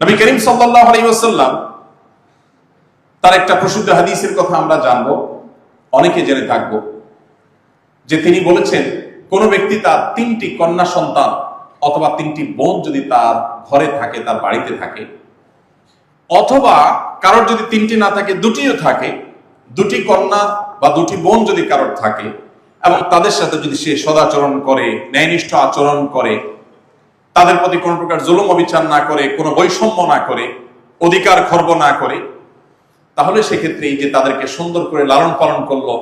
নবী করিম সাল্লাল্লাহু আলাইহি ওয়াসাল্লাম তার একটা প্রসিদ্ধ হাদিসের কথা আমরা জানবো, অনেকে জেনে থাকবো, যে তিনি বলেছেন কোন ব্যক্তি তার 3টি কন্যা সন্তান অথবা 3টি বোন যদি তার ঘরে থাকে, তার বাড়িতে থাকে, অথবা কারোর যদি 3টি না থাকে 2টিও থাকে, 2টি কন্যা বা 2টি বোন যদি কারোর থাকে এবং তাদের সাথে যদি সে সদাচরণ করে, ন্যায়নিষ্ঠ আচরণ করে, তাদের প্রতি কোনো প্রকার জুলুম অবিচার না করে, কোনো বৈষম্য না করে, অধিকার খর্ব না করে, তাহলে সেক্ষেত্রে এই যে তাদেরকে সুন্দর করে লালন পালন করলো,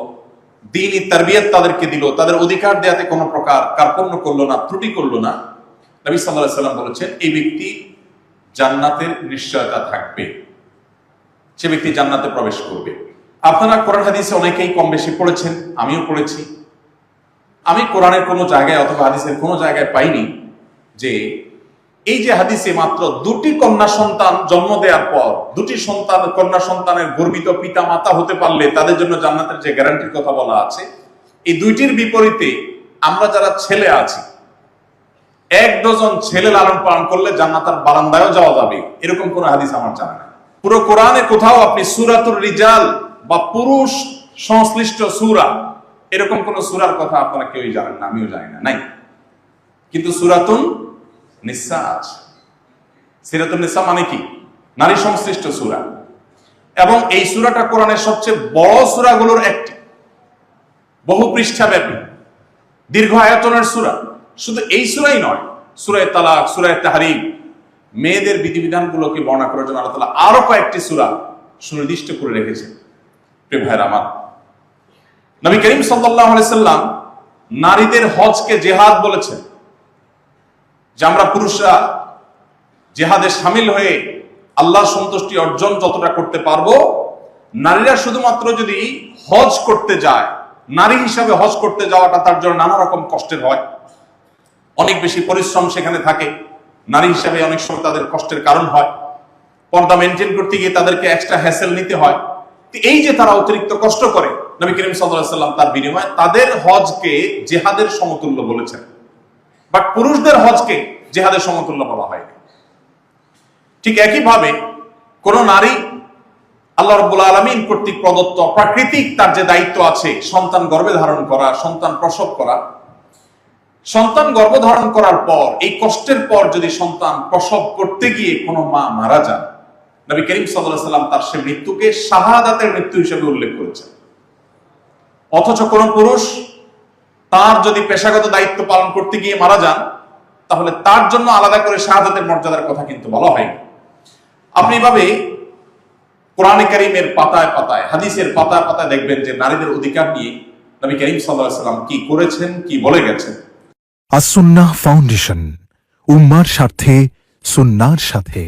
দ্বীনি তারবিয়ত তাদেরকে দিল, তাদের অধিকার দেয়াতে কোনো প্রকার কার্পণ্য করলো না, ত্রুটি করলো না, নবী সাল্লাল্লাহু আলাইহি ওয়াসাল্লাম বলেছেন এই ব্যক্তি জান্নাতের নিশ্চয়তা থাকবে, সে ব্যক্তি জান্নাতে প্রবেশ করবে। আপনারা কোরআন হাদিসে অনেকেই কম বেশি পড়েছেন, আমিও পড়েছি। আমি কোরআনের কোনো জায়গায় অথবা হাদিসের কোনো জায়গায় পাইনি যে এই যে হাদিসে মাত্র 2টি কন্যা সন্তান জন্ম দেওয়ার পর 2টি কন্যা সন্তানের গর্বিত পিতা মাতা হতে পারলে তাদের জন্য জান্নাতের যে গ্যারান্টির কথা বলা আছে, এই 2টির বিপরীতে আমরা যারা ছেলে আছি, 1 ডজন ছেলে লালন পালন করলে জান্নাতের বারান্দায়ও যাওয়া যাবে, এরকম কোন হাদিস আমার জানা নেই। পুরো কোরআনে কোথাও আপনি সূরাতুর রিজাল বা পুরুষ সংশ্লিষ্ট সূরা, এরকম কোন সূরার কথা আপনারা কেউই জানেন না, আমিও জানি না, নাই। কিন্তু সূরাতুন নিসা আছে। সূরাতুন নিসা মানে কি? নারী সংশ্লিষ্ট সূরা, এবং এই সূরাটা কোরআনের সবচেয়ে বড় সূরাগুলোর একটি, বহু পৃষ্ঠাব্যাপী, দীর্ঘ আয়তনের সূরা। শুধু এই সূরাই নয়, সূরা তালাক, সূরা তাহরিম, মেয়েদের বিধিবিধানগুলোকে বর্ণনা করার জন্য আল্লাহ তাআলা আরো কয়েকটি সূরা সুনির্দিষ্ট করে রেখেছেন। প্রিয় ভাইরা আমার, নবী করিম সাল্লাল্লাহু আলাইহি সাল্লাম নারীদের হজকে জিহাদ বলেছেন, যে আমরা পুরুষরা জিহাদে শামিল হয়ে আল্লাহর সন্তুষ্টি অর্জন যতটা করতে পারবো, নারীরা শুধুমাত্র যদি হজ করতে যায়, নারী হিসাবে হজ করতে যাওয়াটা তার জন্য নানা রকম কষ্টের হয়, অনেক বেশি পরিশ্রম সেখানে থাকে, নারী হিসাবে অনেক সময় তাদের কষ্টের কারণ হয়, পর্দা মেনটেন করতে গিয়ে তাদেরকে এক্সট্রা হ্যাসেল নিতে হয়। এই যে তারা অতিরিক্ত কষ্ট করে, নবী করিম সাল্লাল্লাহু আলাইহি সাল্লাম তার বিনিময়ে তাদের হজকে জিহাদের সমতুল্য বলেছেন, বাট পুরুষদের হজকে জিহাদের সমতুল্য বলা হয়নি। ঠিক একইভাবে কোন নারী আল্লাহ রাব্বুল আলামিন কর্তৃক প্রদত্ত প্রাকৃতিক তার যে দায়িত্ব আছে, সন্তান গর্ভে ধারণ করা, সন্তান প্রসব করা, সন্তান গর্ভধারণ করার পর এই কষ্টের পর যদি সন্তান প্রসব করতে গিয়ে কোনো মা মারা যান, নবী করিম সাল্লাল্লাহু আলাইহি সাল্লাম তার সে মৃত্যুকে শাহাদাতের মৃত্যু হিসেবে উল্লেখ করেছেন। অথচ কোন পুরুষ তার যদি পেশাগত দায়িত্ব পালন করতে গিয়ে মারা যান, তাহলে তার জন্য আলাদা করে শাহাদাতের মর্যাদার কথা কিন্তু বলা হয়নি। আপনি এভাবে কোরআনে কারীমের পাতায় পাতায়, হাদিসের পাতায় পাতায় দেখবেন যে নারীদের অধিকার নিয়ে নবী করিম সাল্লাল্লাহু আলাইহি সাল্লাম কি করেছেন, কি বলে গেছেন। আস-সুন্নাহ ফাউন্ডেশন, উম্মার স্বার্থে সুন্নাহর সাথে।